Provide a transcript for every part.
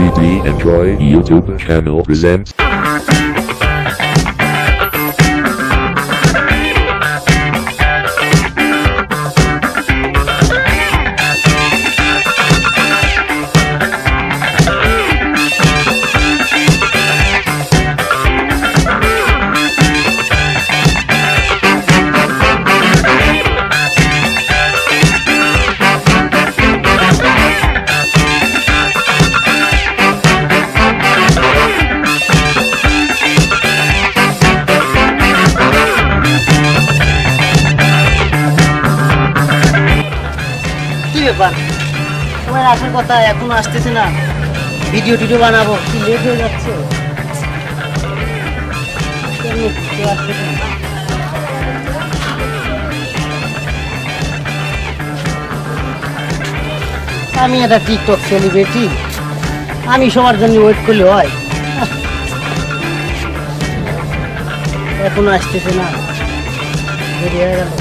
BD Enjoy YouTube channel presents. তোমার আসার কথা এখনো আসতেছে না। ভিডিও টিডিও বানাবো, কি লেট হয়ে যাচ্ছে। আমি একটা টিকটক সেলিব্রিটি, আমি সবার জন্য ওয়েট করলে হয়। এখনো আসতেছে না, দেরি হয়ে গেল।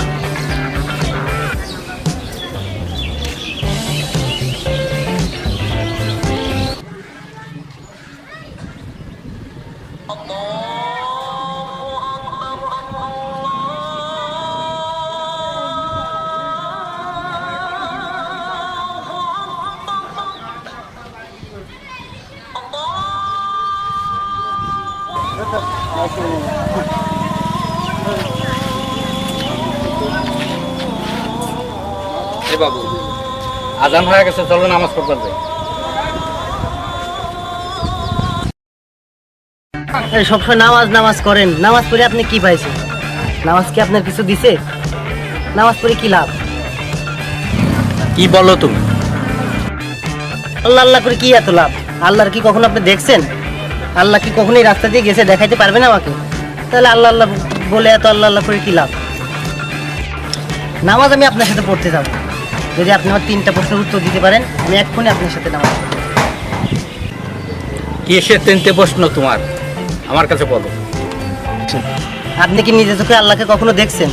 বাবু আজান হয়ে গেছে, চলো নামাজ পড়তে যাই। সবসময় নামাজ নামাজ করেন, নামাজ পড়ে আপনি কি পাইছেন? নামাজ কি আপনার কিছু দিছে? নামাজ পড়ে কি লাভ? কি বলো তুমি? আল্লাহ আল্লাহ করে কি এত লাভ? আল্লাহর কি কখনো আপনি দেখছেন? আল্লাহ কি কখনো এই রাস্তা দিয়ে গেছে দেখাইতে পারবেন আমাকে? তাহলে আল্লাহ আল্লাহ বলে এত আল্লাহ আল্লাহ করে কি লাভ? নামাজ আমি আপনার সাথে পড়তে যাব, যদি আপনি আমার 3টা প্রশ্নের উত্তর দিতে পারেন, আমি এক্ষুনি আপনার সাথে নামাজ পড়ব। কি সে 3টে প্রশ্ন তোমার আমার কাছে বলো। আপনি কি নিজে চোখে আল্লাহকে কখনো দেখছেন?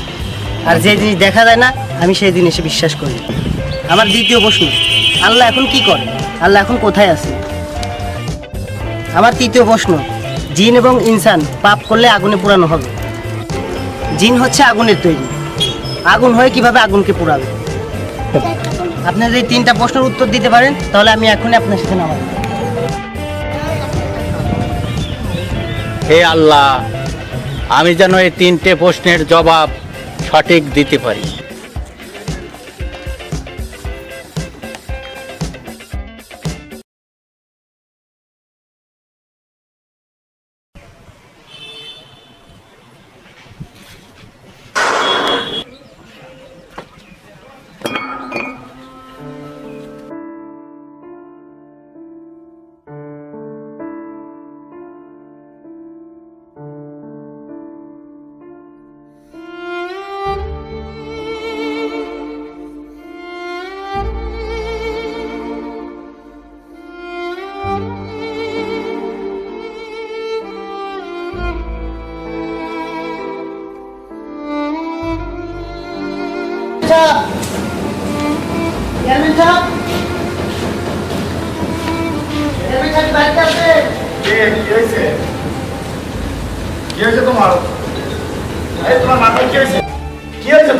আর যে জিনিস দেখা যায় না, আমি সেই জিনিসে বিশ্বাস করি। আমার 2য় প্রশ্ন, আল্লাহ এখন কি করে? আল্লাহ এখন কোথায় আছে? আমার 3য় প্রশ্ন, জিন এবং ইনসান পাপ করলে আগুনে পোড়ানো হবে। জিন হচ্ছে আগুনের তৈরি, আগুন হয়ে কিভাবে আগুনকে পোড়াবে? আপনি যদি 3টা প্রশ্নের উত্তর দিতে পারেন, তাহলে আমি এখনই আপনার সাথে নামাজ পড়ব। হে আল্লাহ, আমি যেন এই 3টে প্রশ্নের জবাব সঠিক দিতে পারি।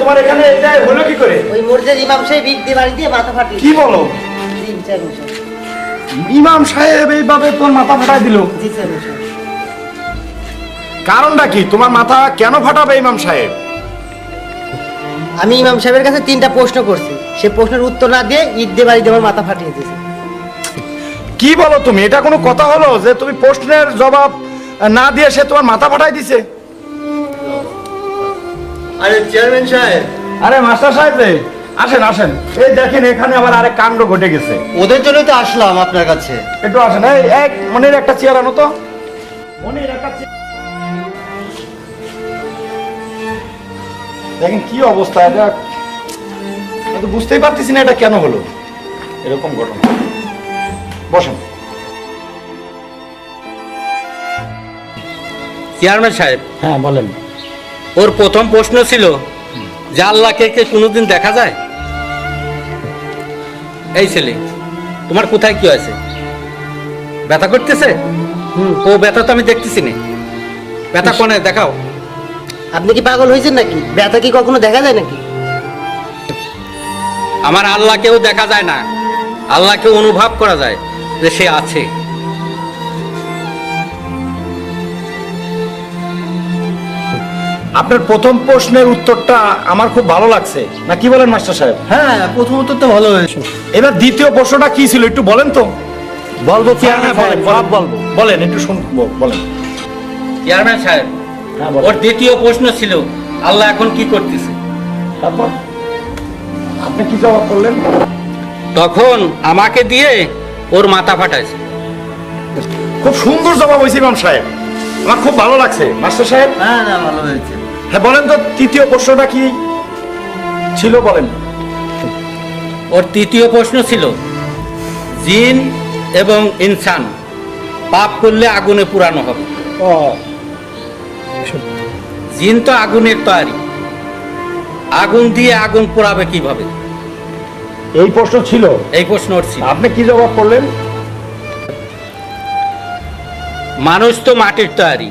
তোমার এখানে এটা হলো কি করে? ওই মসজিদের ইমাম সাহেব ইট দিয়ে বাড়ি দিয়ে মাথা ফাটিয়ে। কি বলো? জি স্যার, বসুন। ইমাম সাহেব এইভাবে তোর মাথা ফাটাই দিল? জি স্যার, বসুন। কারণটা কি? তোমার মাথা কেন ফাটাবে ইমাম সাহেব? আমি ইমাম সাহেবের কাছে 3টা প্রশ্ন করছি, সে প্রশ্নের উত্তর না দিয়ে ইট দিয়ে বাড়ি দিয়ে আমার মাথা ফাটিয়ে দিয়েছে। কি বলো তুমি? এটা কোনো কথা হলো যে তুমি প্রশ্নের জবাব না দিয়ে সে তোমার মাথা ফাটাই দিছে? আরে চেয়ারম্যান সাহেব, আরে মাস্টার সাহেব রে, আসেন আসেন। এই দেখেন এখানে আবার আরেক কাণ্ড ঘটে গেছে। ওদের জন্যই তো আসলাম আপনার কাছে। একটু আসেন। এই এক মনের একটা চেয়ার আনো তো। মনের একটা দেখেন কি অবস্থা। এটা তো বুঝতেই পারতেছি না এটা কেন হলো এরকম ঘটনা। বসেন। চেয়ারম্যান সাহেব, হ্যাঁ বলেন। ওর প্রথম প্রশ্ন ছিল যে আল্লাহকে কে কোনোদিন দেখা যায়? এই ছেলে, তোমার কোথায় কি আছে? ব্যথা করতেছে? হুম। ও ব্যথা তো আমি দেখতেছি না। ব্যথা কোনে দেখাও। আপনি কি পাগল হয়েছেন নাকি? ব্যথা কি কখনো দেখা যায় নাকি? আমার আল্লাহকেও দেখা যায় না, আল্লাহকে অনুভব করা যায় যে সে আছে। আপনার প্রথম প্রশ্নের উত্তরটা আমার খুব ভালো লাগছে, না কি বলেন মাস্টার সাহেব? হ্যাঁ, প্রথম উত্তর তো ভালো হয়েছে। এবার দ্বিতীয় প্রশ্নটা কি ছিল একটু বলেন তো। বলবো হ্যাঁ, বলেন, সব বলবো, বলেন একটু বলেন। চেয়ারম্যান সাহেব, হ্যাঁ, বলেন। ওর দ্বিতীয় প্রশ্ন ছিল আল্লাহ এখন কি করতেছে। তারপর আপনি কি জবাব করলেন? তখন আমাকে দিয়ে ওর মাথা ফাটাইছে। খুব সুন্দর জবাব হয়েছে ইমাম সাহেব, আমার খুব ভালো লাগছে। মাস্টার সাহেব, হ্যাঁ, না ভালো হয়েছে। হ্যাঁ বলেন তো তৃতীয় প্রশ্নটা কি ছিল বলেন। ওর তৃতীয় প্রশ্ন ছিল জিন এবং ইনসান পাপ করলে আগুনে পুরানো হবে। ও, জিন তো আগুনের তৈরি, আগুন দিয়ে আগুন পোড়াবে কিভাবে? এই প্রশ্ন ছিল। এই প্রশ্ন ওর ছিল। আপনি কি জবাব করলেন? মানুষ তো মাটির তৈরি,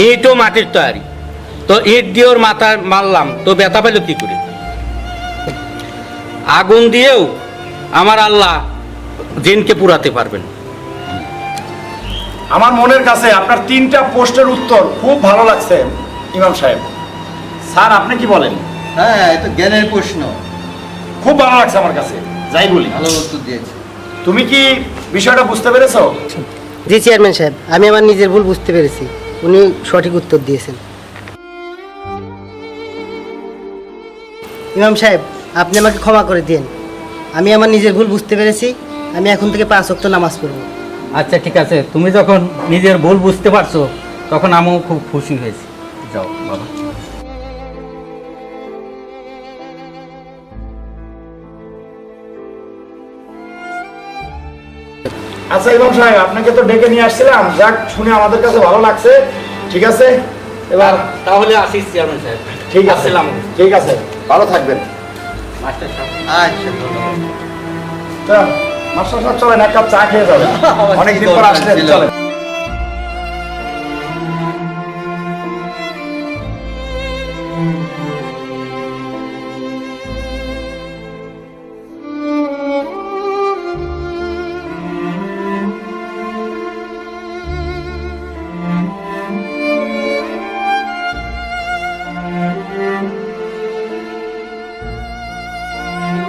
ইটও মাটির তৈরি, তো ইট দিয়ে ওর মাথা মারলাম তো ব্যথা পেল কি করে? আগুন দিয়েও আমার আল্লাহ জিনকে পুরাতে পারবেন। আমার মনের কাছে আপনার তিনটা প্রশ্নের উত্তর খুব ভালো লাগছে ইমাম সাহেব। স্যার আপনি কি বলেন? হ্যাঁ, এটা জ্ঞানের প্রশ্ন, খুব ভালো লাগছে আমার কাছে, যাই বলি। ভালো উত্তর দিয়েছে। তুমি কি বিষয়টা বুঝতে পেরেছো? জি চেয়ারম্যান সাহেব, আমি আমার নিজের ভুল বুঝতে পেরেছি। উনি সঠিক উত্তর দিয়েছেন। ইমাম সাহেব, আপনি আমাকে ক্ষমা করে দিন। আমি আমার নিজের ভুল বুঝতে পেরেছি। আমি এখন থেকে 5 ওয়াক্ত নামাজ পড়ব। আচ্ছা ঠিক আছে, তুমি যখন নিজের ভুল বুঝতে পারছো তখন আমিও খুব খুশি হয়েছি। যাও বাবা। আচ্ছা ইমাম সাহেব, আপনাকে তো ডেকে নিয়ে আসছিলাম, যাক শুনে আমাদের কাছে ভালো লাগছে। ঠিক আছে, এবার তাহলে আসিস চেয়ারম্যান সাহেব। ঠিক আছে, আসসালাম। ঠিক আছে, ভালো থাকবেন। মাস্টার সাহেব, আচ্ছা, ধন্যবাদ। তা, মাস্টার সাহেব চলেন এক কাপ চা খেয়ে যাবেন, অনেকদিন পর আসলেন, চলেন।